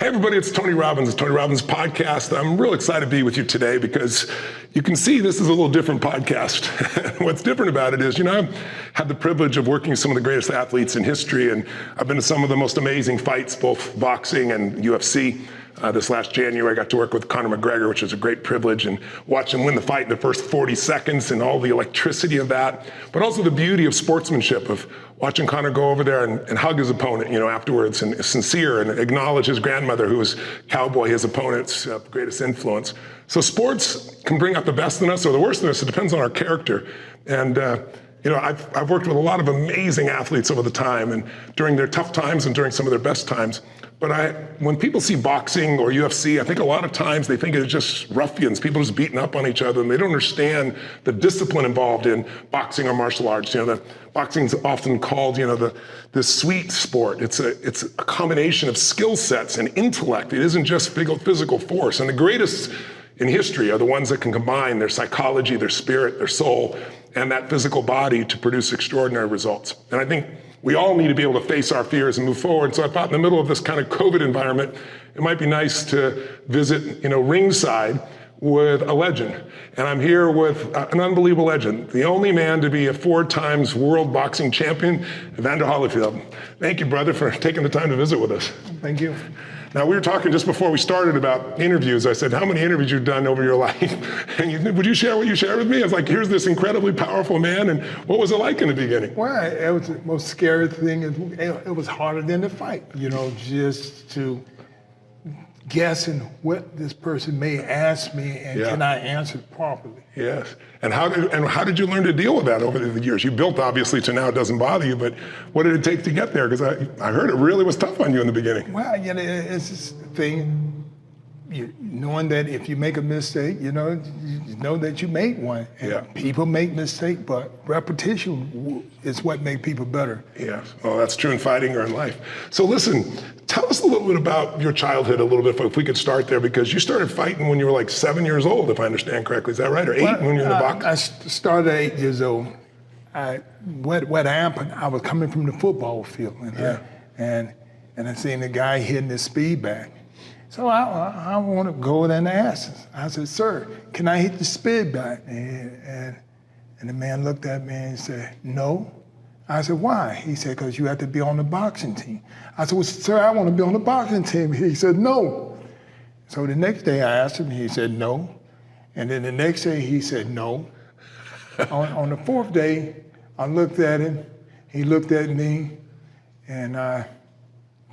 everybody, it's Tony Robbins. It's Tony Robbins Podcast. I'm real excited to be with you today because you can see this is a little different podcast. What's different about it is, I've had the privilege of working with some of the greatest athletes in history, and I've been to some of the most amazing fights, both boxing and UFC. This last January, I got to work with Conor McGregor, which was a great privilege, and watch him win the fight in the first 40 seconds and all the electricity of that, but also the beauty of sportsmanship, of watching Conor go over there and hug his opponent, afterwards, and sincere, and acknowledge his grandmother, who was Cowboy, his opponent's greatest influence. So sports can bring out the best in us or the worst in us. It depends on our character. And I've worked with a lot of amazing athletes over the time, and during their tough times and during some of their best times. But when people see boxing or UFC, I think a lot of times they think it's just ruffians, people just beating up on each other, and they don't understand the discipline involved in boxing or martial arts. Boxing's often called, the sweet sport. It's a combination of skill sets and intellect. It isn't just physical force. And the greatest in history are the ones that can combine their psychology, their spirit, their soul, and that physical body to produce extraordinary results. And I think we all need to be able to face our fears and move forward. So I thought in the middle of this kind of COVID environment, it might be nice to visit, ringside with a legend. And I'm here with an unbelievable legend, the only man to be a 4-time world boxing champion, Evander Holyfield. Thank you, brother, for taking the time to visit with us. Thank you. Now, we were talking just before we started about interviews. I said, how many interviews you've done over your life? And would you share what you shared with me? I was like, here's this incredibly powerful man, and what was it like in the beginning? Well, it was the most scary thing. It was harder than the fight, just to guessing what this person may ask me, and can I answer it properly? Yes. And how did you learn to deal with that over the years? You built, obviously, to now it doesn't bother you, but what did it take to get there? Because I heard it really was tough on you in the beginning. Well, it's this thing, knowing that if you make a mistake, you know that you made one. And people make mistakes, but repetition is what makes people better. Yes. Well, that's true in fighting or in life. So listen, tell us a little bit about your childhood a little bit, if we could start there, because you started fighting when you were like 7 years old, if I understand correctly. Is that right? Or 8 when you were in the box? I started at 8 years old. What happened, I was coming from the football field, and I seen the guy hitting the speed bag. So I want to go in and ask him. I said, sir, can I hit the speed bag? And the man looked at me and said, no. I said, why? He said, because you have to be on the boxing team. I said, well, sir, I want to be on the boxing team. He said, no. So the next day I asked him, he said, no. And then the next day he said, no. on the 4th day, I looked at him, he looked at me, and I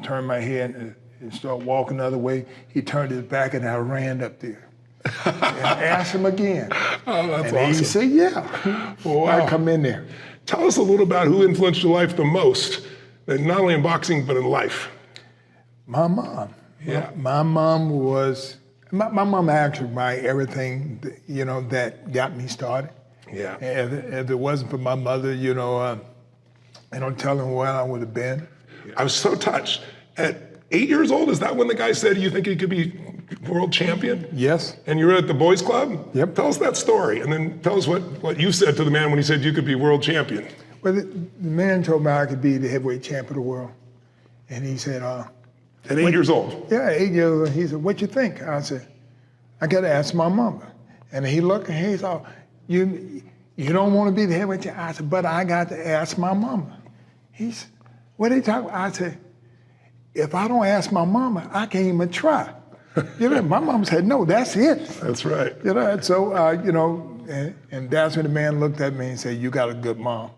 turned my head and started walking the other way. He turned his back, and I ran up there. And I asked him again. Oh, that's and awesome. He said, yeah. Well, wow. I come in there. Tell us a little about who influenced your life the most, not only in boxing, but in life. My mom. Yeah. My mom was, my mom actually my everything, that got me started. Yeah. If it wasn't for my mother, I don't tell him where I would have been. I was so touched. At 8 years old, is that when the guy said you think he could be world champion? Yes. And you were at the boys club? Yep. Tell us that story, and then tell us what you said to the man when he said you could be world champion. Well, the man told me I could be the heavyweight champion of the world. And he said, at 8 years old? Yeah, 8 years old. He said, what you think? I said, I got to ask my mama. And he looked and he thought, you don't want to be the heavyweight champion? I said, but I got to ask my mama. He said, what are you talking about? I said, if I don't ask my mama, I can't even try. My mama said, no, that's it. That's right. So, and that's when the man looked at me and said, you got a good mom.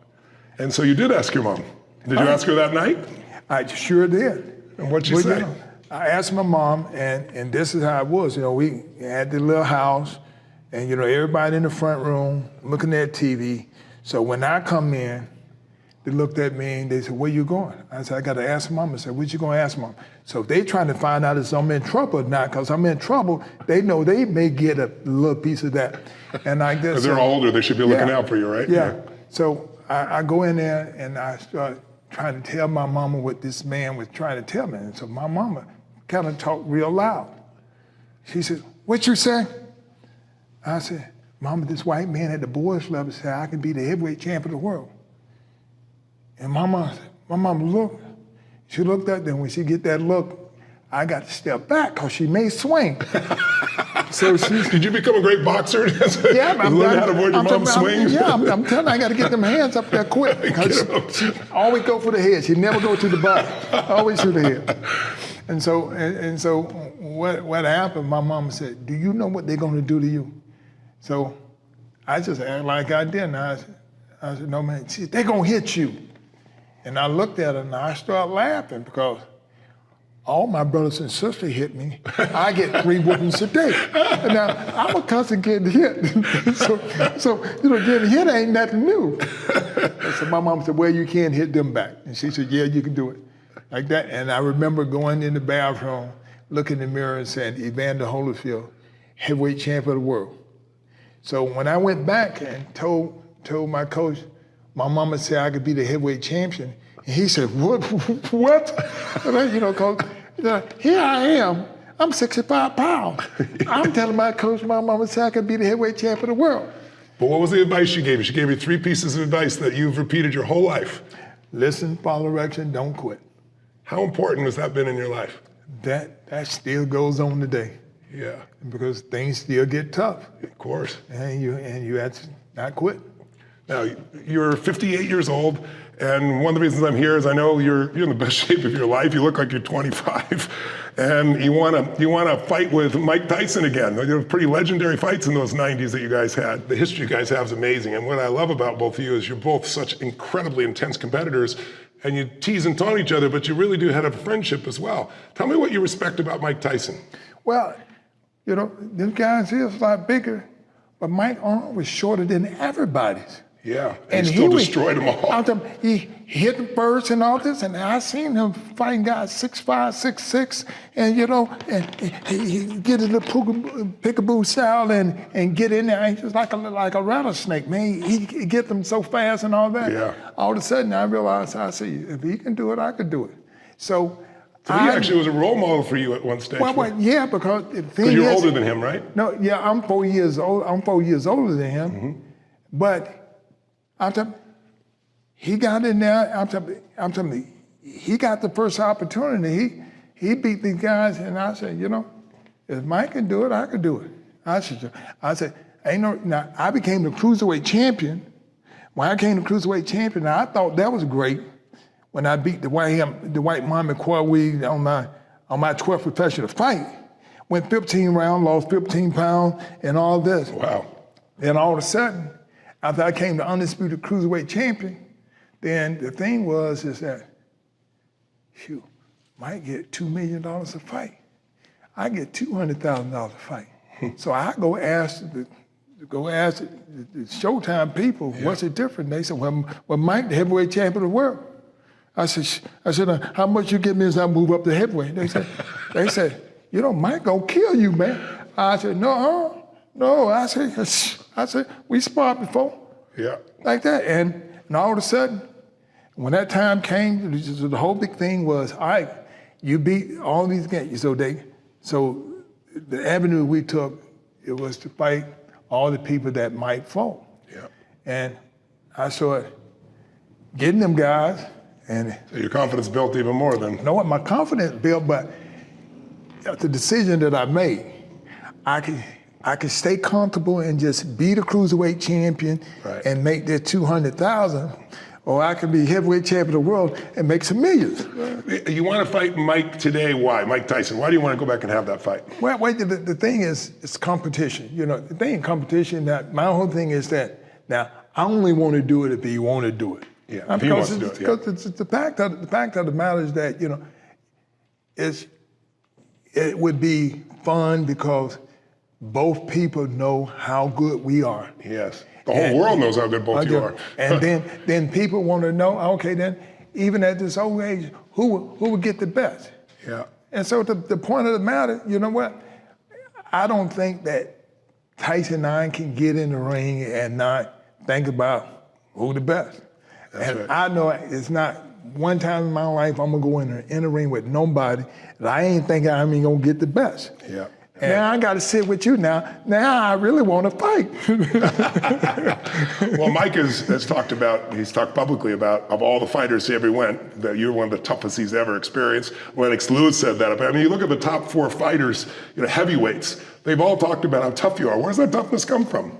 And so you did ask your mom. Did you ask her that night? I sure did. And what'd she say? I asked my mom, and this is how it was. We had the little house, and everybody in the front room looking at TV. So when I come in, they looked at me and they said, where you going? I said, I got to ask mom. I said, what you going to ask mom? So if they trying to find out if I'm in trouble or not, because I'm in trouble, they know they may get a little piece of that. And I guess because they're older, they should be looking out for you, right? Yeah. So I go in there and I start trying to tell my mama what this man was trying to tell me. And so my mama kind of talked real loud. She said, what you say? I said, Mama, this white man at the boys club said I can be the heavyweight champion of the world. And my mom looked. She looked at them. When she get that look, I got to step back because she may swing. So did you become a great boxer? Yeah, I'm learn how to avoid your mom's swings. I'm telling you, I got to get them hands up there quick. Because she always go for the head. She never go to the body. Always to the head. And so what happened? My mama said, "Do you know what they're going to do to you?" So I just act like I didn't. I said, "No, man. She said, they're going to hit you." And I looked at her and I started laughing because all my brothers and sisters hit me. I get 3 whoopings a day. And now, I'm a cousin getting hit. so getting hit ain't nothing new. So my mom said, well, you can't hit them back. And she said, yeah, you can do it. Like that. And I remember going in the bathroom, looking in the mirror and saying, Evander Holyfield, heavyweight champion of the world. So when I went back and told my coach, my mama said I could be the heavyweight champion. And he said, what? Coach, here I am. I'm 65 pounds. I'm telling my coach, my mama said I could be the heavyweight champion of the world. But what was the advice she gave you? She gave you 3 pieces of advice that you've repeated your whole life. Listen, follow direction, don't quit. How important has that been in your life? That still goes on today. Yeah. Because things still get tough. Of course. And you have to not quit. Now, you're 58 years old, and one of the reasons I'm here is I know you're in the best shape of your life. You look like you're 25, and you want to fight with Mike Tyson again. You have pretty legendary fights in those 90s that you guys had. The history you guys have is amazing, and what I love about both of you is you're both such incredibly intense competitors, and you tease and taunt each other, but you really do have a friendship as well. Tell me what you respect about Mike Tyson. Well, this guy's here is a lot bigger, but Mike's arm was shorter than everybody's. Yeah, and he still destroyed them all. He hit the birds and all this, and I seen him fighting guys 6'5", 6'6", and he get in the peekaboo style and get in there. He's just like a rattlesnake, man. He get them so fast and all that. Yeah. All of a sudden, I realized, I see, if he can do it, I could do it. So he actually was a role model for you at one stage. Well, yeah, because the thing is, you're older than him, right? No, yeah, I'm 4 years old. I'm 4 years older than him, but. I'm telling you, he got in there. I'm telling you, he got the first opportunity. He beat these guys, and I said, if Mike can do it, I can do it. I said, ain't no. Now I became the cruiserweight champion. When I became the cruiserweight champion, I thought that was great. When I beat the white Mama Corey on my 12th professional fight, went 15 rounds, lost 15 pounds, and all this. Wow. Then all of a sudden, after I came the undisputed cruiserweight champion, then the thing is that, shoot, Mike get $2 million a fight. I get $200,000 a fight. So I go ask the Showtime people, what's the difference? They said, well, Mike, the heavyweight champion of the world. I said, how much you give me as I move up to heavyweight? They said, Mike gonna kill you, man. I said, no. I said, we sparred before. Yeah. Like that. And all of a sudden, when that time came, the whole big thing was, all right, you beat all these guys. So the avenue we took, it was to fight all the people that Mike fought. Yeah. And I started getting them guys. And so your confidence built even more then. You know what? My confidence built, but the decision that I made, I could stay comfortable and just be the cruiserweight champion and make that $200,000, or I could be heavyweight champion of the world and make some millions. You want to fight Mike today? Why? Mike Tyson. Why do you want to go back and have that fight? Well, the thing is, it's competition. The thing in competition, that my whole thing is that, now, I only want to do it if you want to do it. Yeah, if he wants to do it. Because it's the fact of the matter is that, it would be fun because both people know how good we are. Yes. The whole world knows how good both you are. And then people want to know, okay, then even at this old age, who would get the best? Yeah. And so the point of the matter, you know what? I don't think that Tyson and I can get in the ring and not think about who the best. That's right. I know it's not one time in my life I'm gonna go in the ring with nobody that I ain't thinking I'm even gonna get the best. Yeah. Now I got to sit with you now. Now I really want to fight. Well, Mike has talked about, he's talked publicly about, of all the fighters he ever went, that you're one of the toughest he's ever experienced. Lennox Lewis said that. I mean, you look at the top 4 fighters, heavyweights, they've all talked about how tough you are. Where does that toughness come from?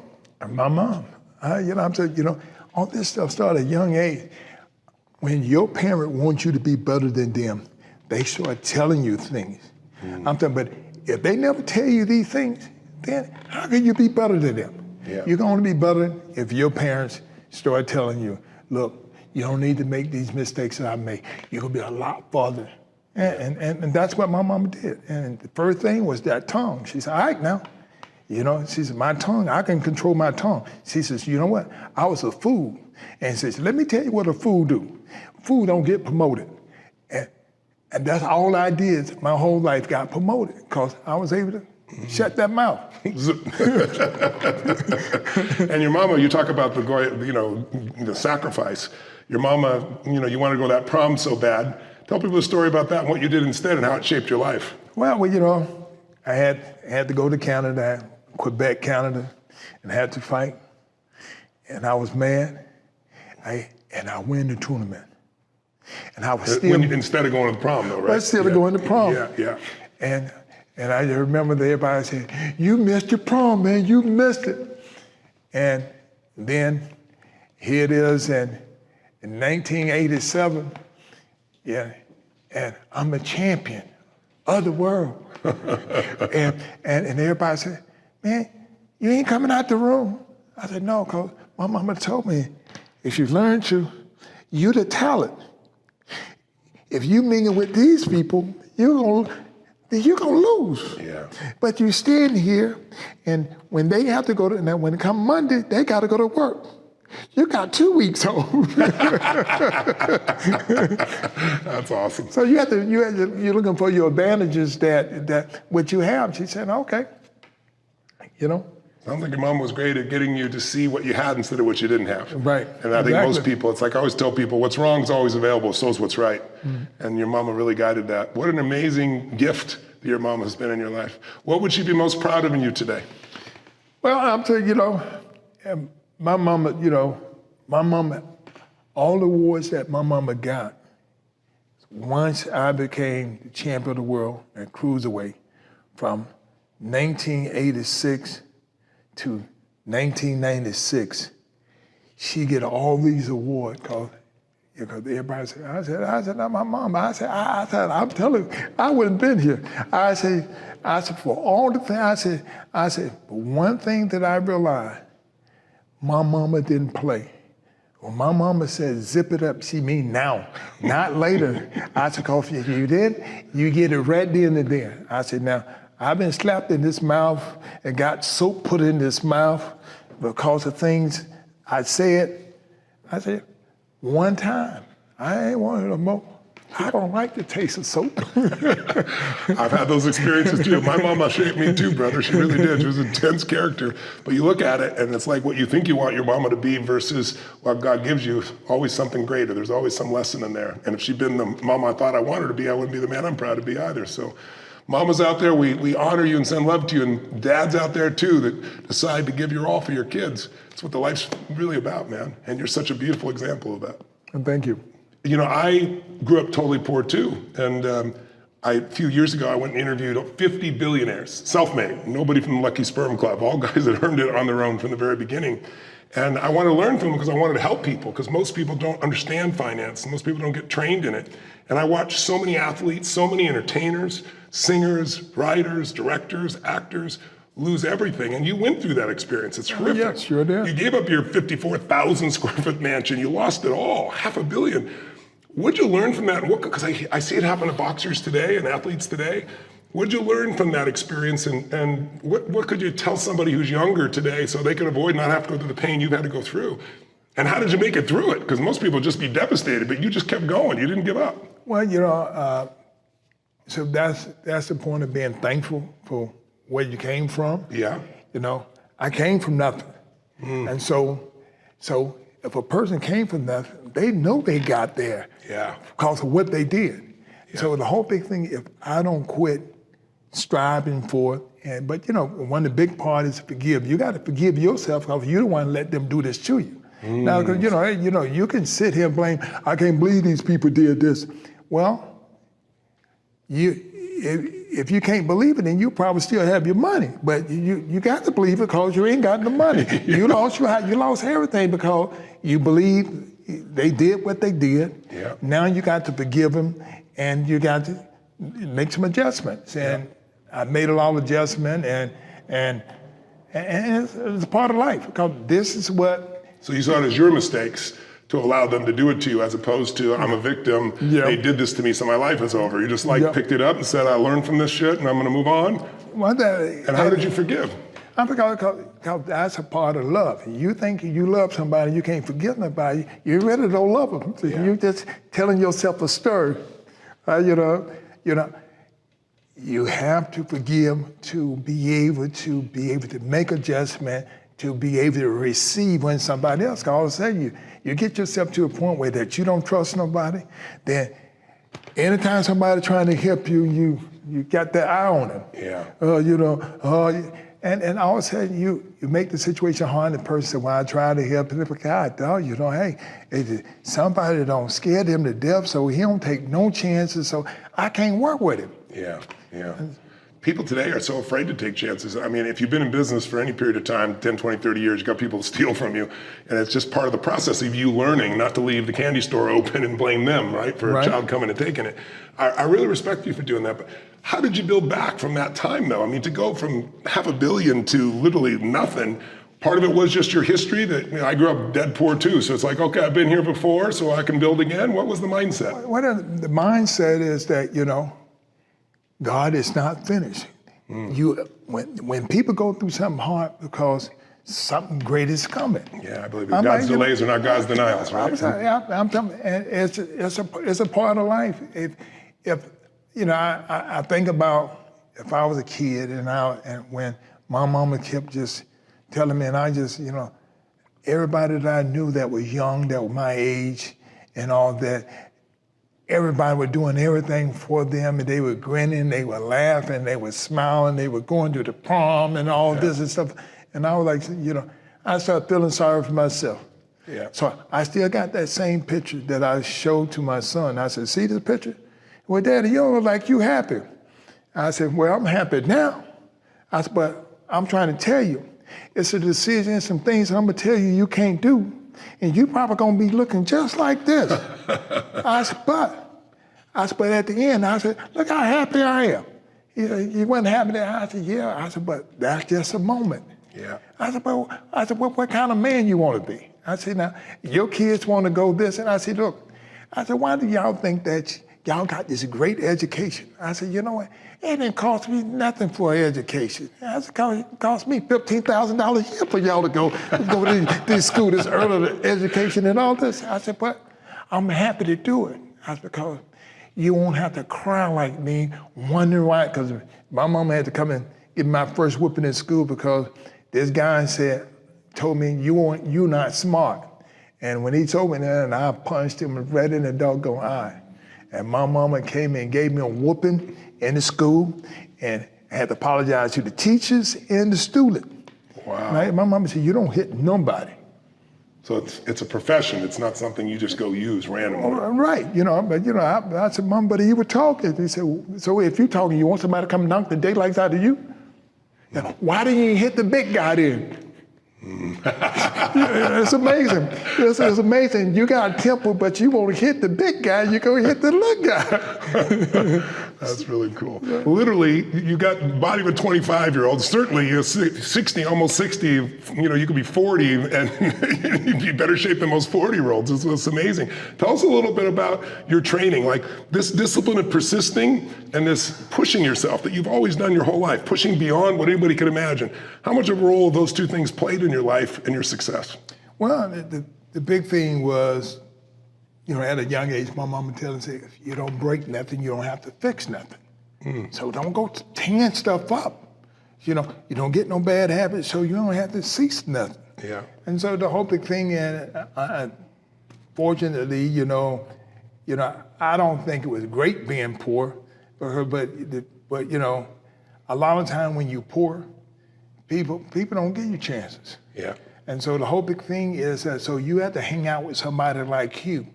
My mom. I'm saying, all this stuff started at a young age. When your parent wants you to be better than them, they start telling you things. I'm saying, but if they never tell you these things, then how can you be better than them? Yeah. You're going to be better if your parents start telling you, look, you don't need to make these mistakes that I make. You're going to be a lot farther. And that's what my mama did. And the first thing was that tongue. She said, all right now. She said, my tongue, I can control my tongue. She says, you know what? I was a fool. And she says, let me tell you what a fool do. Fool don't get promoted. And that's all I did. My whole life got promoted because I was able to shut that mouth. And your mama, you talk about the sacrifice. Your mama, you want to go to that prom so bad. Tell people the story about that and what you did instead and how it shaped your life. Well, I had to go to Canada, Quebec, Canada, and had to fight. And I was mad. And I win the tournament. And I was still... Instead of going to the prom, though, right? But still going to prom. Yeah. And I remember everybody saying, you missed your prom, man, you missed it. And then here it is in 1987, and I'm a champion of the world. and everybody said, man, you ain't coming out the room. I said, no, because my mama told me, if you learn to, you the talent. If you mingle with these people, you're gonna lose. Yeah. But you stand here, and when they have to go to, now when it come Monday, they got to go to work. You got 2 weeks off. That's awesome. So you're looking for your advantages that what you have. She said, okay, Sounds like your mom was great at getting you to see what you had instead of what you didn't have. Right. And I think most people, it's like I always tell people, what's wrong is always available, so is what's right. Mm-hmm. And your mama really guided that. What an amazing gift that your mom has been in your life. What would she be most proud of in you today? Well, I'm telling you, my mama, all the awards that my mama got, once I became the champion of the world at cruiserweight from 1986 to 1996, she get all these awards because everybody said, I said, not my mom. I said, I'm telling you, I wouldn't have been here. I said, for all the things, I said, but one thing that I realized, my mama didn't play. When my mama said, zip it up, she mean now, not later. I said, if you did, you get it right then and there. I said, now, I've been slapped in this mouth and got soap put in this mouth because of things I said. I said, one time, I ain't want it no more. I don't like the taste of soap. I've had those experiences too. My mama shaped me too, brother. She really did. She was an intense character. But you look at it and it's like what you think you want your mama to be versus what God gives you, always something greater. There's always some lesson in there. And if she'd been the mama I thought I wanted her to be, I wouldn't be the man I'm proud to be either. So mamas out there, we honor you and send love to you. And dads out there too that decide to give your all for your kids. It's what the life's really about, man. And you're such a beautiful example of that. And thank you. I grew up totally poor too. And a few years ago, I went and interviewed 50 billionaires, self-made, nobody from the Lucky Sperm Club, all guys that earned it on their own from the very beginning. And I wanted to learn from them because I wanted to help people, because most people don't understand finance, and most people don't get trained in it. And I watched so many athletes, so many entertainers, singers, writers, directors, actors, lose everything. And you went through that experience. It's horrific. Yes, sure did. You gave up your 54,000 square foot mansion. You lost it all, $500 million. What'd you learn from that? Because I see it happen to boxers today and athletes today. What'd you learn from that experience? And what could you tell somebody who's younger today so they can avoid not have to go through the pain you've had to go through? And how did you make it through it? Because most people just be devastated, but you just kept going. You didn't give up. Well, so that's the point of being thankful for where you came from. Yeah. I came from nothing. And so if a person came from nothing, they know they got there because of what they did. Yeah. So the whole big thing, if I don't quit striving for it But one of the big part is to forgive. You got to forgive yourself because you don't want to let them do this to you. Now, because you can sit here and blame. I can't believe these people did this. Well, if you can't believe it, then you probably still have your money. But you got to believe it because you ain't got the money. You lost everything because you believe they did what they did. Yeah. Now you got to forgive them, and you got to make some adjustments. And I made a lot of adjustments, and it's a part of life because this is what. So you saw it as your mistakes to allow them to do it to you, as opposed to I'm a victim. Yeah. They did this to me, so my life is over. You just picked it up and said, I learned from this shit, and I'm going to move on. And how did you forgive? Because that's a part of love. You think you love somebody, you can't forgive nobody. You really don't love them. So you're just telling yourself a story. You have to forgive to be able to make adjustment, to be able to receive when somebody else. All of a sudden, you get yourself to a point where that you don't trust nobody. Then, anytime somebody trying to help you, you got that eye on them. Yeah. And all of a sudden, you make the situation hard. And the person said, "Well, I try to help him, but God, hey, somebody don't scare them to death, so he don't take no chances. So I can't work with him." Yeah. People today are so afraid to take chances. I mean, if you've been in business for any period of time, 10, 20, 30 years, you got people steal from you. And it's just part of the process of you learning not to leave the candy store open and blame them, right, for a child coming and taking it. I really respect you for doing that. But how did you build back from that time, though? I mean, to go from $500 million to literally nothing, part of it was just your history that I grew up dead poor too. So it's like, okay, I've been here before, so I can build again. What was the mindset? The mindset is that, God is not finished. When people go through something hard because something great is coming. Yeah, I believe it. God's delays are not God's denials, right? I'm telling you, it's a part of life. I think about if I was a kid and when my mama kept just telling me, and I just, everybody that I knew that was young, that was my age and all that, everybody was doing everything for them, and they were grinning, they were laughing, they were smiling, they were going to the prom and all this and stuff. And I was like, I started feeling sorry for myself. Yeah. So I still got that same picture that I showed to my son. I said, "See this picture? Well, Daddy, you don't look like you happy." I said, "Well, I'm happy now." I said, "But I'm trying to tell you, it's a decision, some things I'm gonna tell you can't do. And you probably gonna be looking just like this." I said, but at the end, I said, "Look how happy I am." He wasn't happy there. I said, "Yeah." I said, "But that's just a moment." Yeah. I said, what kind of man you want to be?" I said, "Now, your kids want to go this." And I said, "Look," I said, "why do y'all think that y'all got this great education?" I said, "You know what? It didn't cost me nothing for education. I said, it cost me $15,000 a year for y'all to go to this school, this early education and all this." I said, "But I'm happy to do it." I said, "Because you won't have to cry like me, wondering why." Because my mama had to come and give me my first whooping in school because this guy told me, "You not smart." And when he told me that, and I punched him right in the doggone eye. And my mama came and gave me a whooping in the school, and I had to apologize to the teachers and the student. Wow. Right? My mama said, "You don't hit nobody." So it's a profession. It's not something you just go use randomly. Right, I said, "Mom, but he was talking." He said, "So if you're talking, you want somebody to come knock the daylights out of you? Why didn't you hit the big guy then?" It's amazing. It's amazing. You got a temper, but you won't hit the big guy. You go hit the little guy. That's really cool. Yeah. Literally, you got the body of a 25-year-old. Certainly, you're 60, almost 60. You could be 40, and you'd be in better shape than most 40-year-olds. It's amazing. Tell us a little bit about your training, like this discipline of persisting and this pushing yourself that you've always done your whole life, pushing beyond what anybody could imagine. How much of a role those two things played in your life and your success? Well, the big thing was, at a young age, my mama telling me, if you don't break nothing, you don't have to fix nothing. So don't go tearing stuff up. You don't get no bad habits, so you don't have to cease nothing. Yeah. And so the whole big thing, and fortunately, I don't think it was great being poor, but a lot of time when you're poor, people don't give you chances. Yeah. And so the whole big thing is that so you have to hang out with somebody like you.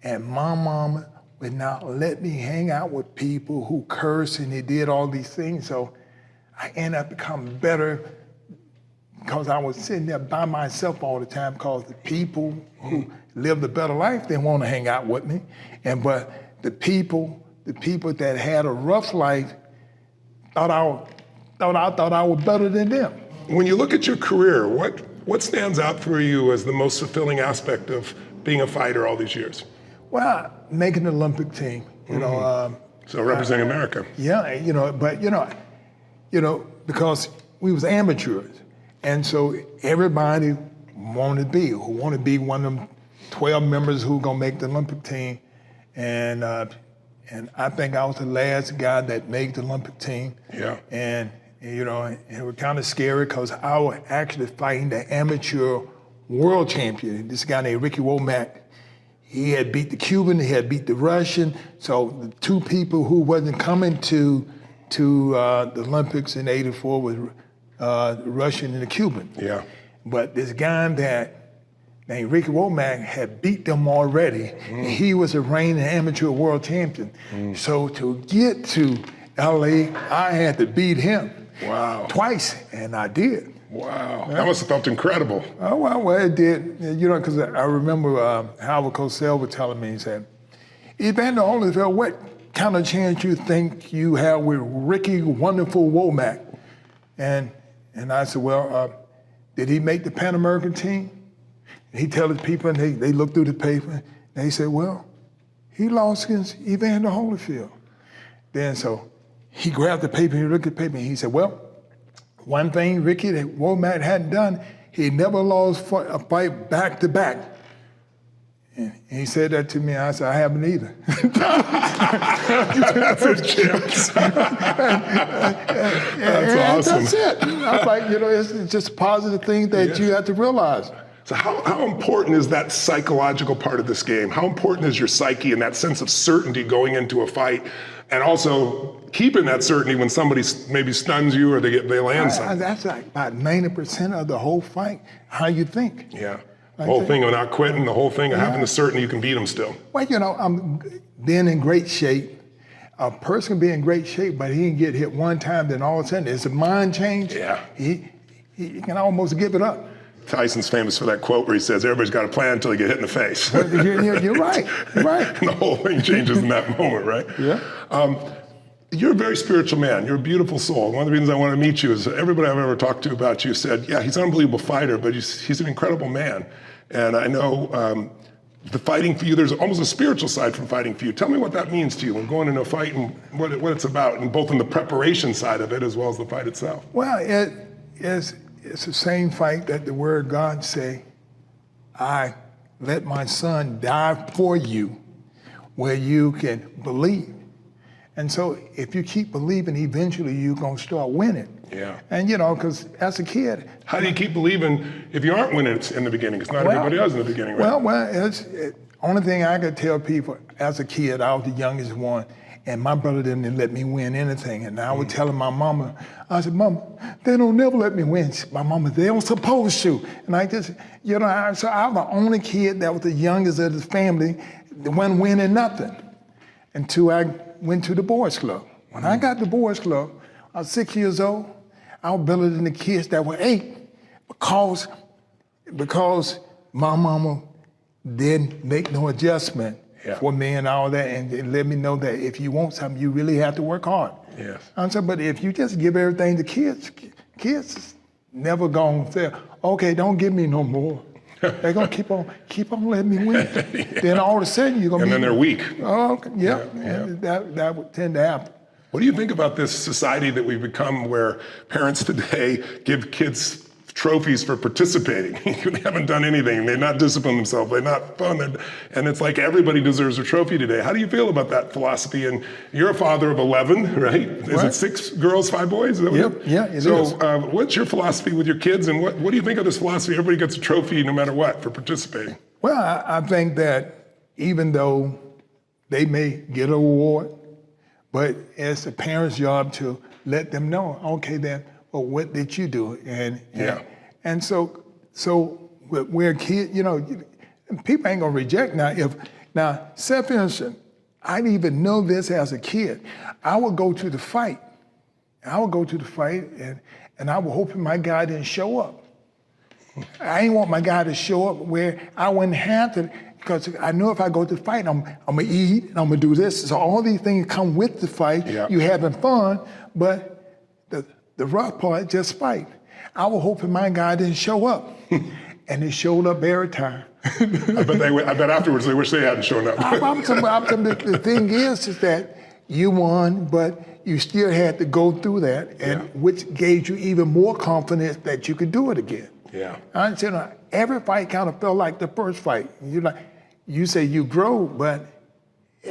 And my mama would not let me hang out with people who curse and they did all these things. So I ended up becoming better because I was sitting there by myself all the time because the people who lived a better life didn't want to hang out with me. But the people that had a rough life thought I was better than them. When you look at your career, what stands out for you as the most fulfilling aspect of being a fighter all these years? Well, making the Olympic team, you know. So representing America. Yeah, because we was amateurs. And so everybody wanted to be one of them 12 members who gonna make the Olympic team. And I think I was the last guy that made the Olympic team. Yeah. And it was kind of scary because I was actually fighting the amateur world champion. This guy named Ricky Womack. He had beat the Cuban, he had beat the Russian. So the two people who wasn't coming to the Olympics in '84 was the Russian and the Cuban. Yeah. But this guy named Ricky Womack had beat them already. And he was a reigning amateur world champion. So to get to LA, I had to beat him. Wow. Twice, and I did. Wow. That must have felt incredible. Oh, well, it did. Because I remember Howard Cosell was telling me, he said, Evander Holyfield, what kind of chance you think you have with Ricky Wonderful Womack? And I said, well, did he make the Pan American team? And he tell his people, and they looked through the paper, and he said, well, he lost against Evander Holyfield. Then so he grabbed the paper, he looked at the paper, and he said, well, one thing Ricky Womack hadn't done, he never lost a fight back to back. And he said that to me, I said, I haven't either. That's a chance. That's awesome. That's it. I'm like, it's just a positive thing that you have to realize. So how important is that psychological part of this game? How important is your psyche and that sense of certainty going into a fight, and also keeping that certainty when somebody maybe stuns you or they land something? That's like about 90% of the whole fight, how you think. Yeah. The whole thing of not quitting, the whole thing of having the certainty you can beat them still. Well, I'm being in great shape. A person can be in great shape, but he can get hit one time, then all of a sudden, it's a mind change. Yeah. He can almost give it up. Tyson's famous for that quote where he says, everybody's got a plan until you get hit in the face. You're right. You're right. And the whole thing changes in that moment, right? Yeah. You're a very spiritual man. You're a beautiful soul. One of the reasons I wanted to meet you is everybody I've ever talked to about you said, yeah, he's an unbelievable fighter, but he's an incredible man. And I know the fighting for you, there's almost a spiritual side from fighting for you. Tell me what that means to you when going into a fight and what it's about, and both in the preparation side of it as well as the fight itself. Well, it's the same fight that the word God say, I let my son die for you, where you can believe. And so if you keep believing, eventually you're going to start winning. Yeah. And because as a kid. How do you keep believing if you aren't winning in the beginning? Because not everybody does in the beginning, right? Well, only thing I could tell people, as a kid, I was the youngest one, and my brother didn't let me win anything. And I would tell my mama, I said, Mama, they don't never let me win. My mama, they don't supposed to. And I just, so I was the only kid that was the youngest of the family that wasn't winning nothing until I went to the boys club. When I got to the boys club, I was 6 years old. I was better than the kids that were 8 because my mama didn't make no adjustment for me and all that, and it let me know that if you want something, you really have to work hard. Yes. I said, but if you just give everything to kids never gonna say, okay, don't give me no more. They're gonna keep on letting me win. Then all of a sudden you're gonna and then they're weak. Oh, yeah. And that would tend to happen. What do you think about this society that we've become where parents today give kids trophies for participating? They haven't done anything. They're not disciplined themselves. They're not fun. And it's like everybody deserves a trophy today. How do you feel about that philosophy? And you're a father of 11, right? Is it 6 girls, 5 boys? Is that Yep. Yeah, it is. So what's your philosophy with your kids? And what do you think of this philosophy? Everybody gets a trophy no matter what for participating. Well, I think that even though they may get an award, but it's the parents' job to let them know, okay then, well, what did you do? And so we're a kid, you know, people ain't gonna reject now, self-innocent, I didn't even know this as a kid. I would go to the fight. And I was hoping my guy didn't show up. I didn't want my guy to show up where I wouldn't have to, because I knew if I go to the fight, I'm gonna eat, and I'm gonna do this. So all these things come with the fight. Yeah. You having fun, but the rough part, just fight. I was hoping my guy didn't show up, and he showed up every time. I bet afterwards they wish they hadn't shown up. The thing is that you won, but you still had to go through that, and which gave you even more confidence that you could do it again. Yeah. I said, every fight kind of felt like the first fight. You say you grow, but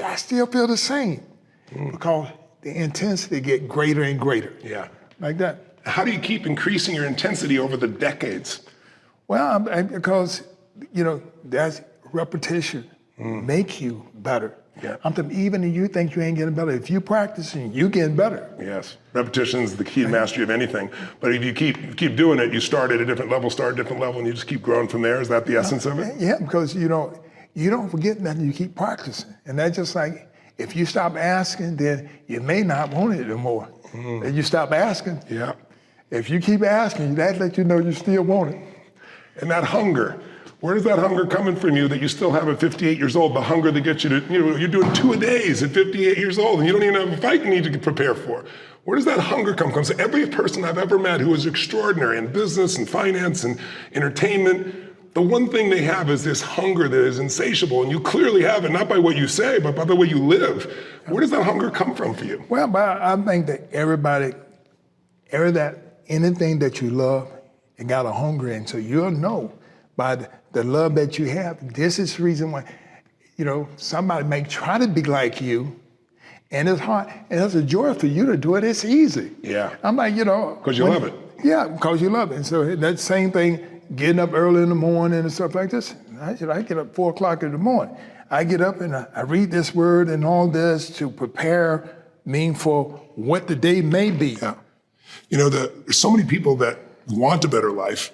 I still feel the same because the intensity get greater and greater. Yeah. Like that. How do you keep increasing your intensity over the decades? Well, because, you know, that's repetition make you better. Yeah. Even if you think you ain't getting better, if you practicing, you getting better. Yes, repetition is the key to mastery of anything. But if you keep doing it, you start at a different level, and you just keep growing from there. Is that the essence of it? Yeah, because you don't forget nothing. You keep practicing, and that's just like if you stop asking, then you may not want it anymore. And you stop asking. Yeah. If you keep asking, that lets you know you still want it. And that hunger. Where is that hunger coming from you that you still have at 58 years old? The hunger that gets you to, you're doing 2-a-days at 58 years old and you don't even have a fight you need to prepare for. Where does that hunger come from? So every person I've ever met who is extraordinary in business and finance and entertainment, the one thing they have is this hunger that is insatiable, and you clearly have it, not by what you say, but by the way you live. Where does that hunger come from for you? Well, I think that anything that you love, it got a hunger in, so you'll know by the love that you have. This is the reason why, somebody may try to be like you, and it's hard, and it's a joy for you to do it. It's easy. Yeah. I'm like, because you love it. Yeah, because you love it. And so that same thing, getting up early in the morning and stuff like this. I get up 4 o'clock in the morning. I get up and I read this word and all this to prepare me for what the day may be. Yeah. There's so many people that want a better life,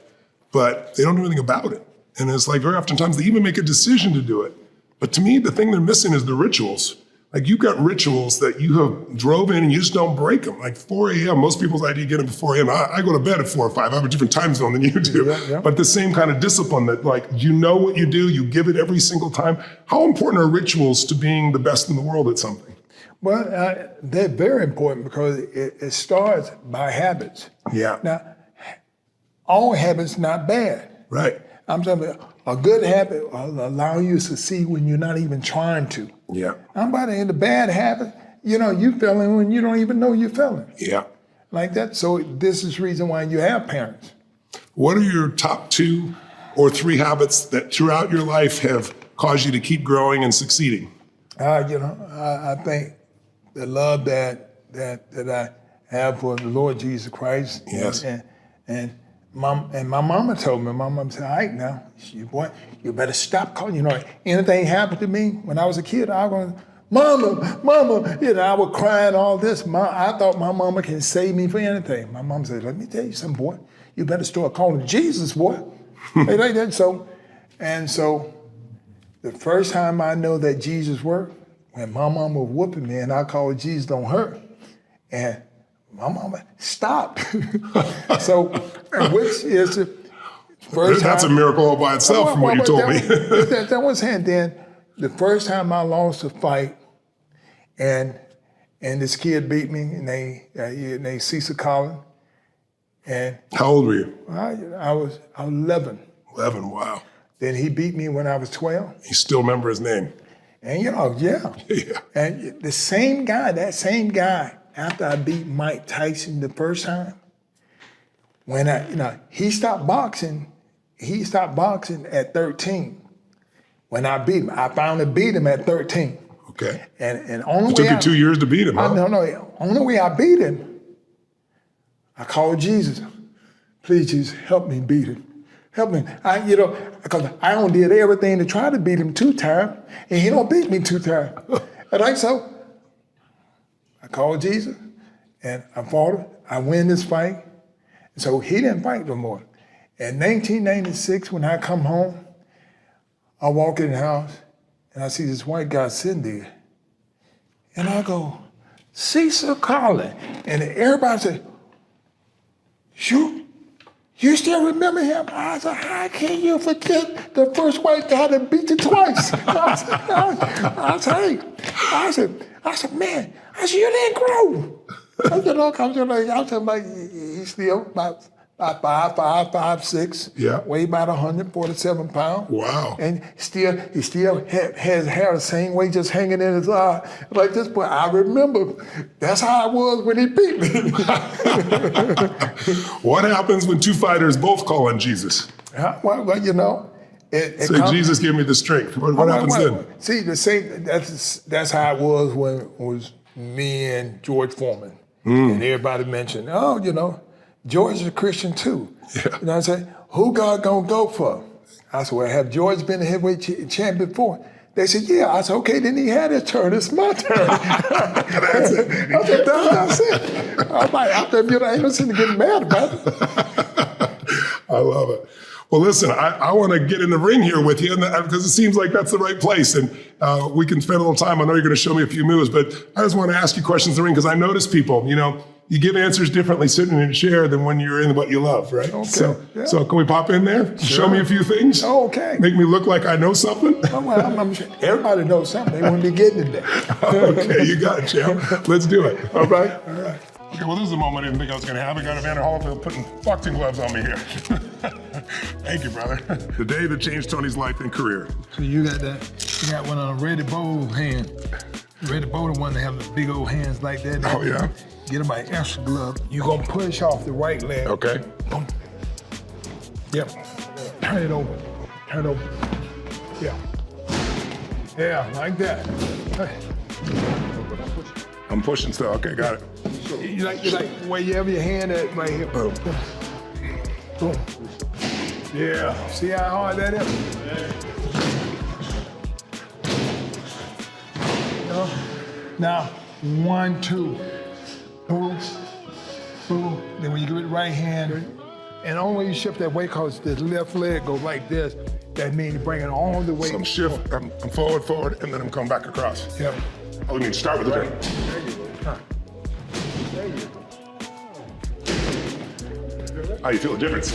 but they don't know anything about it. And it's like very oftentimes they even make a decision to do it. But to me, the thing they're missing is the rituals. Like you've got rituals that you have drove in and you just don't break them. Like 4 a.m., most people's idea get up at 4 a.m. I go to bed at 4 or 5. I have a different time zone than you do. Yeah. But the same kind of discipline that you know what you do, you give it every single time. How important are rituals to being the best in the world at something? Well, they're very important because it starts by habits. Yeah. Now, all habits not bad. Right. I'm talking about a good habit will allow you to succeed when you're not even trying to. Yeah. I'm about to end a bad habit. You failing when you don't even know you're failing. Yeah. Like that. So this is the reason why you have parents. What are your top 2 or 3 habits that throughout your life have caused you to keep growing and succeeding? I think the love that I have for the Lord Jesus Christ. Yes. And my mama told me, my mom said, all right now, boy, you better stop calling. Anything happened to me when I was a kid, I was going, Mama, I was crying all this. I thought my mama can save me for anything. My mom said, let me tell you something, boy. You better start calling Jesus, boy. Like that. So the first time I know that Jesus worked, when my mama was whooping me and I called Jesus on her, and my mama stopped. Which is the first time. That's a miracle all by itself from what you told me. That was it. Then the first time I lost a fight, and this kid beat me, and they Cecil Collins. And how old were you? I was 11. 11, wow. Then he beat me when I was 12. You still remember his name? And yeah. And that same guy, after I beat Mike Tyson the first time, when he stopped boxing at 13. When I beat him, I finally beat him at 13. Okay. And only it took you 2 years to beat him, huh? No. Only way I beat him, I called Jesus. Please, Jesus, help me beat him. Help me. Because I only did everything to try to beat him 2 times, and he don't beat me 2 times. And so I called Jesus, And I fought him. I win this fight. So he didn't fight no more. In 1996, when I come home, I walk in the house and I see this white guy sitting there. And I go, Cecil Collins. And everybody said, you still remember him? I said, how can you forget the first white guy that beat you twice? I said, man, you didn't grow. I said, like, he's still about 5'6", yeah. weigh about 147 pounds. Wow. And he still has hair the same way, just hanging in his eye. Like this, but I remember that's how I was when he beat me. What happens when two fighters both call on Jesus? Well, you know, Jesus gave me the strength. What happens then? See, the same. That's how it was when it was me and George Foreman, and everybody mentioned, oh, you know, George is a Christian too. Yeah. You know what I'm saying? Who God gonna go for? I said, well, have George been a heavyweight champ before? They said, yeah. I said, okay, then he had his turn. It's my turn. That's it. I said, that's it. I'm like, ain't no sense to get mad about it. I love it. Well, listen, I want to get in the ring here with you because it seems like that's the right place. And we can spend a little time. I know you're going to show me a few moves, but I just want to ask you questions in the ring because I notice people, you know, you give answers differently sitting in a chair than when you're in what you love, right? Okay. So can we pop in there? Sure. Show me a few things? Oh, okay. Make me look like I know something? Oh, well, I'm sure everybody knows something. They wouldn't be getting it there. Okay, you got it, champ. Let's do it. All right. Okay, well, this is a moment I didn't think I was going to have. I got Evander Holyfield putting boxing gloves on me here. Thank you, brother. The day that changed Tony's life and career. So you got that? You got one on a Ready Bowl hand. Ready Bowl, the one that have the big old hands like that. Oh, yeah? Get them by extra glove. You're going to push off the right leg. Okay. Boom. Yep. Turn it over. Turn it over. Yeah. Yeah, like that. Hey. I'm pushing still. Okay, got it. You like where you have your hand at right here. Boom. Boom. Yeah. See how hard that is? Now, 1, 2. Boom. Boom. Then when you give it right hand, and only when you shift that way, because the left leg goes like this, that means you bring it all the way. So I'm shift, I'm forward, and then I'm coming back across. Yep. Oh, we need to start with the ring. There you go. How you feel the difference?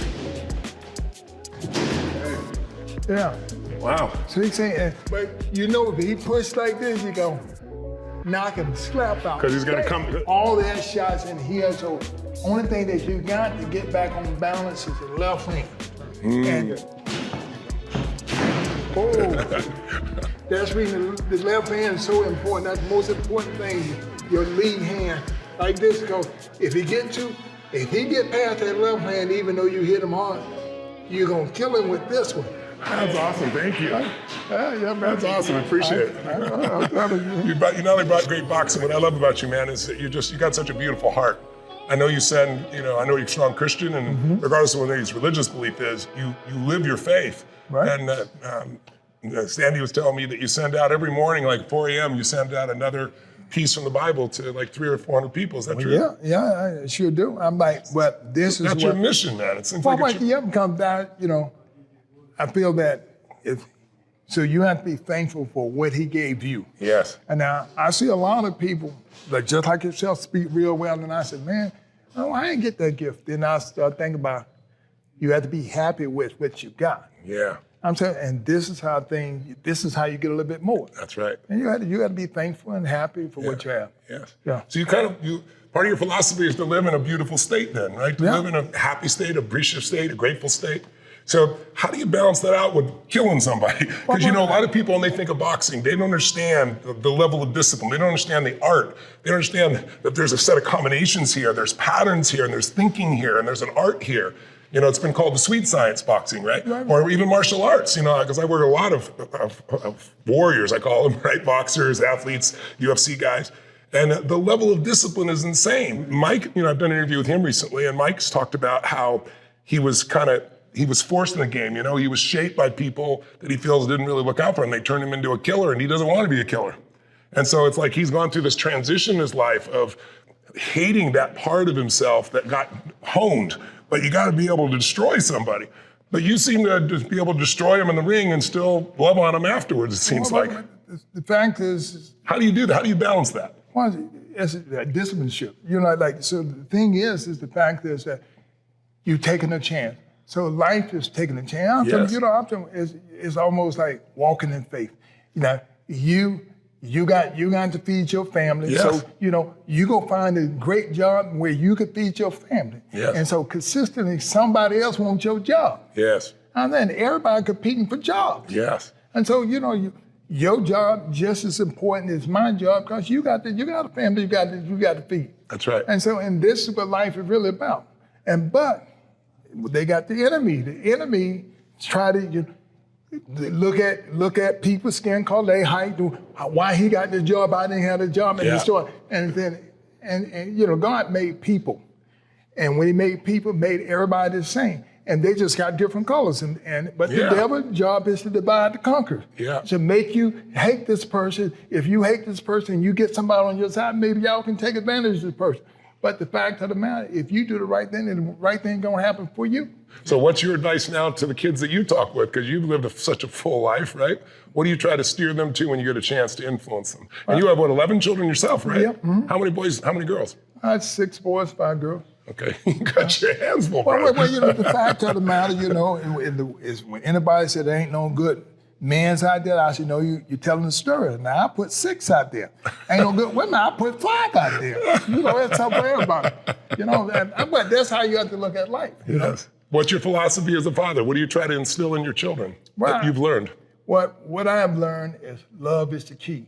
Yeah. Wow. So he's saying, but you know, if he pushed like this, you go knock him slap out. Because he's gonna come. All that shots in here. So only thing that you got to get back on balance is the left hand. And that's reason the left hand is so important. That's the most important thing. Your lead hand like this, because if he get past that left hand, even though you hit him hard, you're gonna kill him with this one. That's awesome. Thank you. Yeah, that's awesome. I appreciate it. You not only brought great boxing. What I love about you, man, is that you got such a beautiful heart. I know you send, I know you're a strong Christian, and regardless of what your religious belief is, you live your faith. Right. And Sandy was telling me that you send out every morning, like 4 a.m., you send out another piece from the Bible to like 300 or 400 people. Is that true? Yeah, I sure do. I'm like, but this is that's your mission, man. It seems like it comes down, I feel that so you have to be thankful for what he gave you. Yes. And now I see a lot of people, like just like yourself, speak real well, and I said, man, I didn't get that gift. Then I start thinking about you have to be happy with what you got. Yeah. I'm saying, and this is how you get a little bit more. That's right. And you got to be thankful and happy for what you have. Yes. Yeah. So part of your philosophy is to live in a beautiful state then, right? To live in a happy state, a appreciative state, a grateful state. So how do you balance that out with killing somebody? Because a lot of people, when they think of boxing, they don't understand the level of discipline. They don't understand the art. They don't understand that there's a set of combinations here, there's patterns here, and there's thinking here, and there's an art here. It's been called the sweet science boxing, right? Or even martial arts, because I work with a lot of warriors, I call them, right? Boxers, athletes, UFC guys. And the level of discipline is insane. Mike, I've done an interview with him recently, and Mike's talked about how he was forced in the game, he was shaped by people that he feels didn't really look out for him. They turned him into a killer, and he doesn't want to be a killer. And so it's like he's gone through this transition in his life of hating that part of himself that got honed. But you got to be able to destroy somebody. But you seem to just be able to destroy him in the ring and still love on him afterwards, it seems like. The fact is... How do you do that? How do you balance that? Well, it's a discipleship. So the thing is the fact is that you're taking a chance. So life is taking a chance. It's almost like walking in faith. You got to feed your family. Yes. So, you go find a great job where you could feed your family. Yes. And so consistently, somebody else wants your job. Yes. And then everybody competing for jobs. Yes. And so, your job just as important as my job because you got a family you got to feed. That's right. And this is what life is really about. But they got the enemy. The enemy try to look at people's skin color, their height, why he got the job, I didn't have the job, and destroy. And God made people, and when He made people, made everybody the same, and they just got different colors. But the devil's job is to divide and conquer. Yeah. To make you hate this person. If you hate this person, you get somebody on your side, maybe y'all can take advantage of this person. But the fact of the matter, if you do the right thing, then the right thing gonna happen for you. So what's your advice now to the kids that you talk with? Because you've lived such a full life, right? What do you try to steer them to when you get a chance to influence them? And you have, 11 children yourself, right? Yep. Mm-hmm. How many boys, how many girls? I had 6 boys, 5 girls. Okay, you got your hands full, bro. Well, the fact of the matter, is when anybody said there ain't no good men's out there, I said, you're telling the story. Now, I put 6 out there. Ain't no good women, I put 5 out there. That's how for everybody. But that's how you have to look at life. Yes. What's your philosophy as a father? What do you try to instill in your children that you've learned? What I have learned is love is the key.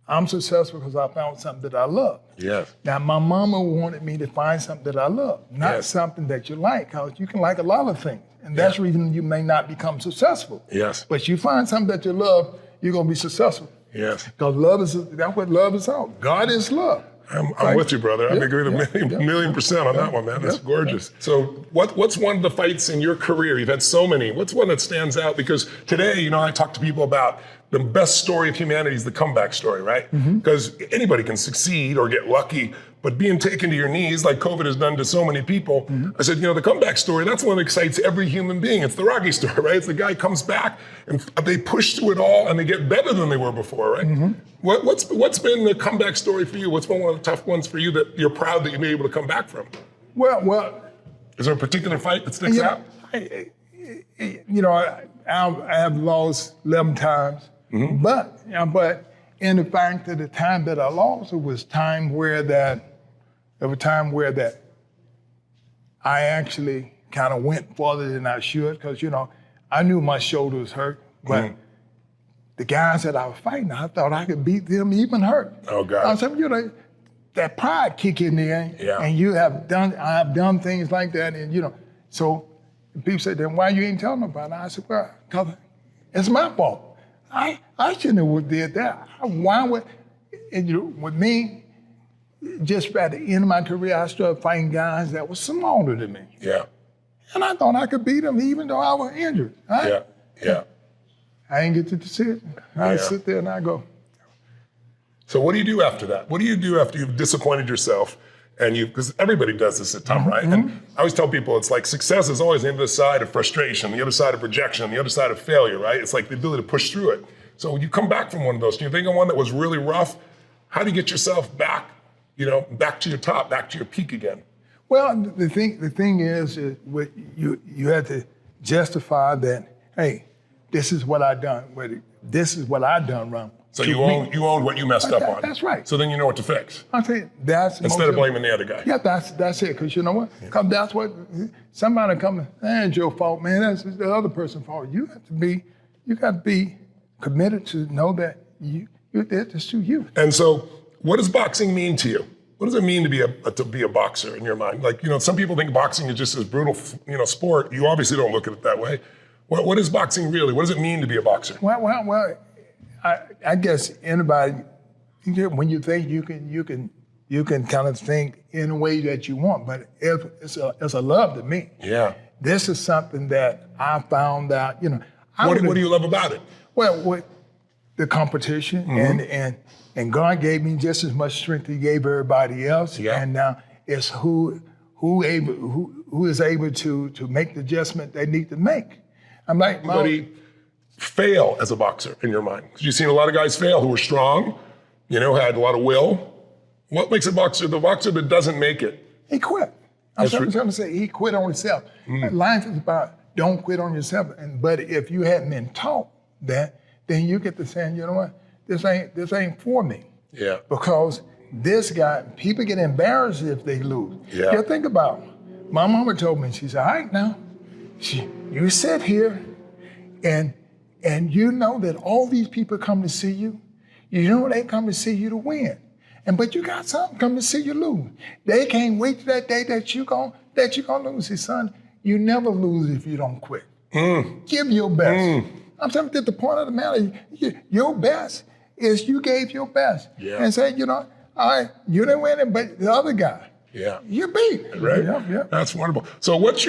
I'm successful because I found something that I love. Yes. Now, my mama wanted me to find something that I love, not something that you like, because you can like a lot of things. And that's the reason you may not become successful. Yes. But you find something that you love, you're going to be successful. Yes. Because that's what love is all. God is love. I'm with you, brother. I agree with a million percent on that one, man. That's gorgeous. So what's one of the fights in your career? You've had so many. What's one that stands out? Because today, I talk to people about the best story of humanity is the comeback story, right? Because anybody can succeed or get lucky, but being taken to your knees like COVID has done to so many people, I said, the comeback story, that's one that excites every human being. It's the Rocky story, right? It's the guy comes back and they push through it all and they get better than they were before, right? What's been the comeback story for you? What's been one of the tough ones for you that you're proud that you've been able to come back from? Well. Is there a particular fight that sticks out? I have lost 11 times, but in the fact that the time that I lost, it was time where I actually kind of went farther than I should, because I knew my shoulder was hurt, but the guys that I was fighting, I thought I could beat them even hurt. Oh God! I said, that pride kick in there, and I have done things like that, and so people say, then why you ain't telling nobody? I said, well, because it's my fault. I shouldn't have did that. Why would, with me, just at the end of my career, I started fighting guys that were smaller than me. Yeah. And I thought I could beat them even though I was injured. Right? Yeah. I didn't get to sit. I sit there and I go. So what do you do after that? What do you do after you've disappointed yourself? And because everybody does this at times, right? And I always tell people, it's like success is always the other side of frustration, the other side of rejection, the other side of failure, right? It's like the ability to push through it. So when you come back from one of those, do you think of one that was really rough? How do you get yourself back, back to your top, back to your peak again? Well, the thing is you have to justify that, hey, this is what I done. This is what I done wrong. So you own what you messed up on. That's right. So then you know what to fix. I say that's instead of blaming the other guy. Yeah, that's it. Because you know what? Because that's what somebody come. That ain't your fault, man. That's the other person's fault. You got to be committed to know that you're there to sue you. And so, what does boxing mean to you? What does it mean to be a boxer in your mind? Like, some people think boxing is just this brutal, sport. You obviously don't look at it that way. What is boxing really? What does it mean to be a boxer? Well. I guess anybody, when you think you can kind of think in a way that you want, but it's a love to me. Yeah. This is something that I found out. What do you love about it? Well, the competition, Mm-hmm. and God gave me just as much strength He gave everybody else. Yeah. And now it's who is able to make the adjustment they need to make. I'm like, Anybody fail as a boxer in your mind? Because you've seen a lot of guys fail who were strong, had a lot of will. What makes the boxer that doesn't make it? he quit. I'm trying to say he quit on himself. Life is about don't quit on yourself. But if you hadn't been taught that, then you get to saying, you know what, this ain't for me. Yeah. Because this guy, people get embarrassed if they lose. Yeah. You think about it. My mama told me, she said, all right now, you sit here and you know that all these people come to see you. You know they come to see you to win. But you got something come to see you lose. They can't wait till that day that you gonna lose. See, son, you never lose if you don't quit. Give your best. I'm telling you, the point of the matter, your best is you gave your best. Yeah. And say, all right, you didn't win it, but the other guy, you beat. Right? Yeah. That's wonderful. So what's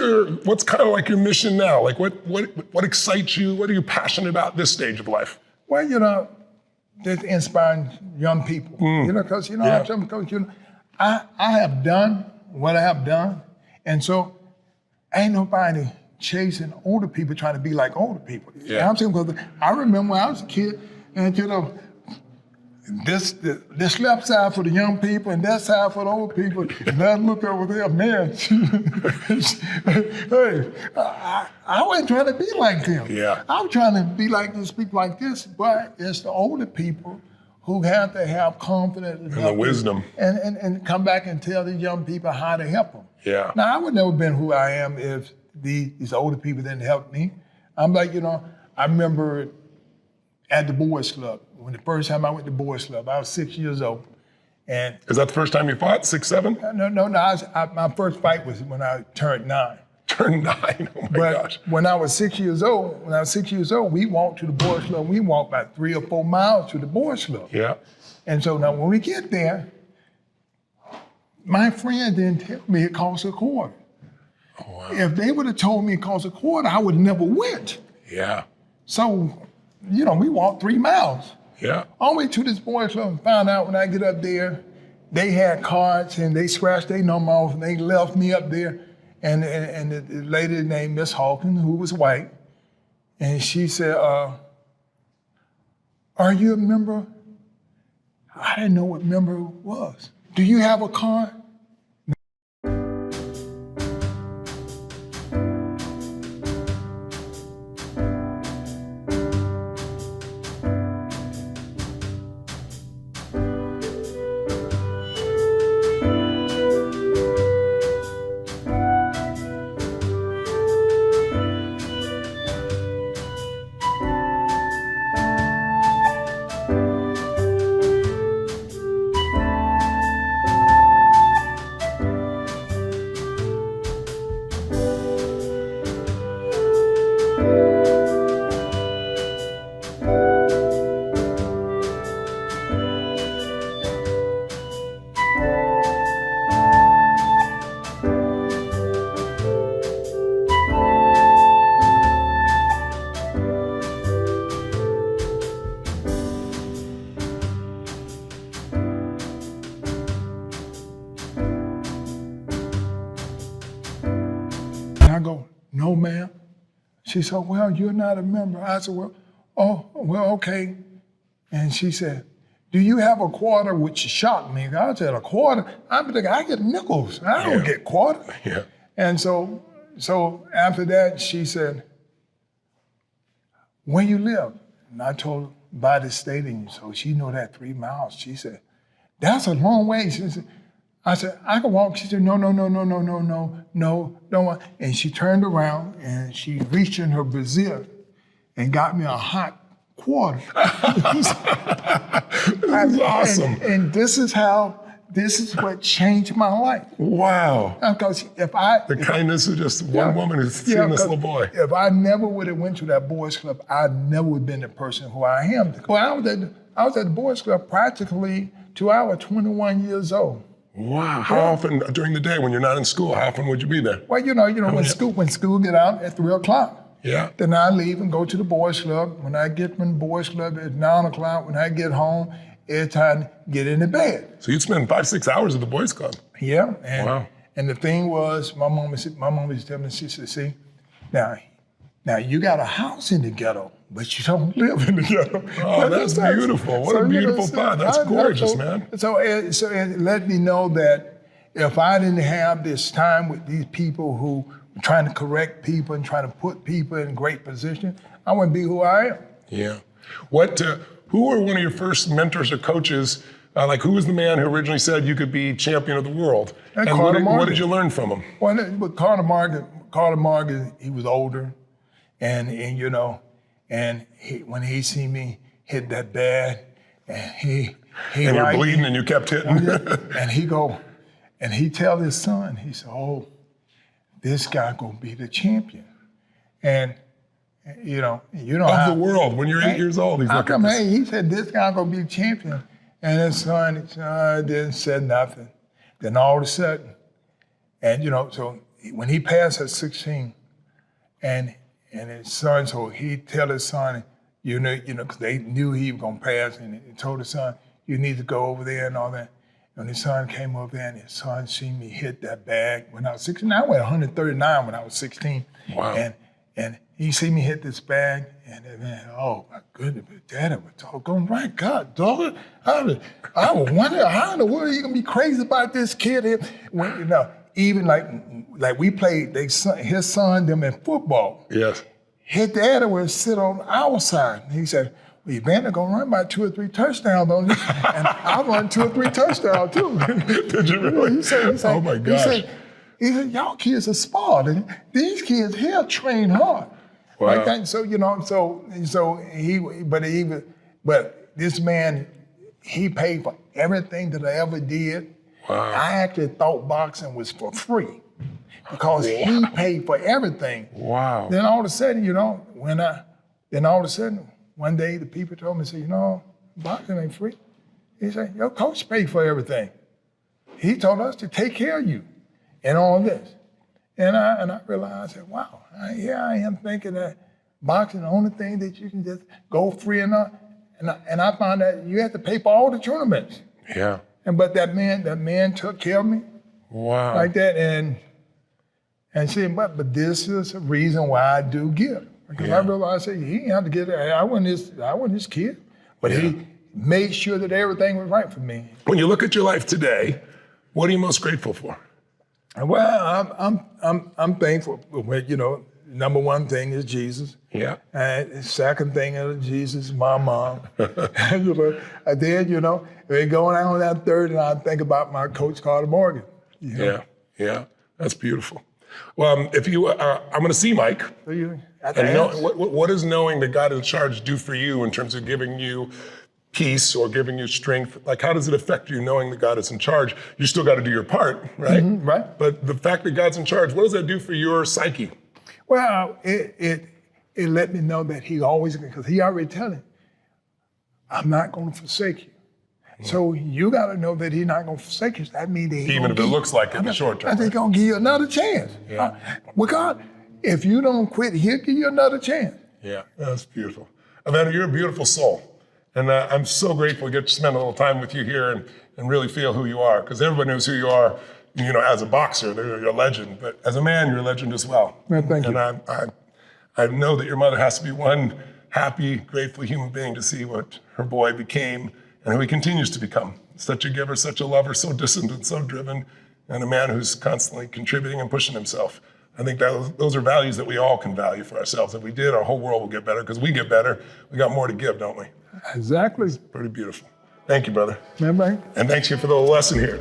kind of like your mission now? Like what excites you? What are you passionate about this stage of life? Well, just inspiring young people. Because I'm telling you, I have done what I have done, and so ain't nobody chasing older people trying to be like older people. Yeah. I'm saying, because I remember when I was a kid, and this left side for the young people and that side for the old people, and I look over there, man. Hey, I wasn't trying to be like them. Yeah. I'm trying to be like this, people like this, but it's the older people who have to have confidence And the wisdom. and come back and tell the young people how to help them. Yeah. Now, I would never been who I am if these older people didn't help me. I'm like, I remember at the boys club, when the first time I went to boys club, I was 6 years old. And Is that the first time you fought, 6, 7? no, my first fight was when I turned 9. Turned 9, oh my gosh. When I was 6 years old, we walked to the boys club. We walked about 3 or 4 miles to the boys club. Yeah. And so now when we get there, my friend didn't tell me it cost a quarter. Oh, wow. If they would have told me it cost a quarter, I would never went. Yeah. So, we walked 3 miles. Yeah. All the way to this boys club and found out when I get up there, they had cards and they scratched their number off and they left me up there. And the lady named Miss Hawkins, who was white, and she said, are you a member? I didn't know what member was. Do you have a card? I go, no, ma'am. She said, well, you're not a member. I said, well, okay. And she said, do you have a quarter? Which shocked me. I said, a quarter? I'm thinking, I get nickels. I don't get quarters. Yeah. And so after that, she said, where you live? And I told her, by the stadium. So she knew that 3 miles. She said, that's a long way. She said, I said, I can walk. She said, no. And she turned around and she reached in her brassiere and got me a hot quarter. This is awesome. And this is what changed my life. Wow. Because The kindness of just one woman who's seeing this little boy. If I never would have went to that boys club, I never would have been the person who I am. Well, I was at the boys club practically till I was 21 years old. Wow. How often during the day when you're not in school, how often would you be there? Well, when school get out at 3 o'clock. Yeah. Then I leave and go to the boys club. When I get from the boys club, it's 9 o'clock. When I get home, it's time to get into bed. So you'd spend 5-6 hours at the boys club. Yeah. Wow. And the thing was, my mom used to tell me, she said, see, now you got a house in the ghetto, but you don't live in the ghetto. Oh, that's beautiful. What a beautiful thought. That's gorgeous, man. So it let me know that if I didn't have this time with these people who were trying to correct people and trying to put people in great position, I wouldn't be who I am. Yeah. Who were one of your first mentors or coaches? Like, who was the man who originally said you could be champion of the world? And what did you learn from him? Well, but Carter Morgan, he was older, and when he see me hit that bag, and you're bleeding and you kept hitting. and he tell his son, he said, "Oh, this guy gonna be the champion," and you know of the world when you're 8 years old. He's looking. Hey, he said, "This guy gonna be the champion," and his son didn't say nothing. Then all of a sudden, and so when he passed at 16, and his son, so he tell his son, because they knew he was gonna pass, and he told his son, "You need to go over there and all that." And his son came over there, and his son seen me hit that bag when I was 16. I weighed 139 when I was 16. Wow. And he see me hit this bag, and then, oh my goodness, but Daddy was talking, my God, dog, I was wondering how in the world are you gonna be crazy about this kid here? When, even like we played, his son them in football. Yes. His daddy would sit on our side. And he said, "Well, Evander gonna run by 2 or 3 touchdowns on you," and I run 2 or 3 touchdowns too. Did you really? He said, oh my gosh. He said, "Y'all kids are smart, and these kids here train hard." Wow. Like that. So but this man, he paid for everything that I ever did. Wow. I actually thought boxing was for free because he paid for everything. Wow. Then all of a sudden, one day the people told me, said, boxing ain't free. He said, your coach paid for everything. He told us to take care of you and all this. And I realized that, wow, here I am thinking that boxing is the only thing that you can just go free and I found that you have to pay for all the tournaments. Yeah. But that man took care of me. Wow. Like that, and see, but this is a reason why I do give. Because I realized that he didn't have to get it. I wasn't his kid, but he made sure that everything was right for me. When you look at your life today, what are you most grateful for? Well, I'm thankful. Number one thing is Jesus. Yeah. And the second thing is Jesus, my mom. And then, we're going on that third, and I think about my coach, Carter Morgan. Yeah, that's beautiful. Well, if you, I'm going to see Mike. What does knowing that God is in charge do for you in terms of giving you peace or giving you strength? Like, how does it affect you knowing that God is in charge? You still got to do your part, right? Mm-hmm, right. But the fact that God's in charge, what does that do for your psyche? Well, it let me know that he always, because he already telling me, I'm not going to forsake you. So you got to know that he's not going to forsake you. That means that even if it looks like it in the short term. I think he's going to give you another chance. Yeah. Well, God, if you don't quit, he'll give you another chance. Yeah, that's beautiful. Evander, you're a beautiful soul. And I'm so grateful to get to spend a little time with you here and really feel who you are. Because everybody knows who you are, as a boxer, you're a legend. But as a man, you're a legend as well. Well, thank you. And I know that your mother has to be one happy, grateful human being to see what her boy became and who he continues to become. Such a giver, such a lover, so disciplined, so driven, and a man who's constantly contributing and pushing himself. I think those are values that we all can value for ourselves. If we did, our whole world will get better because we get better. We got more to give, don't we? Exactly. It's pretty beautiful. Thank you, brother. Remember? And thanks you for the lesson here.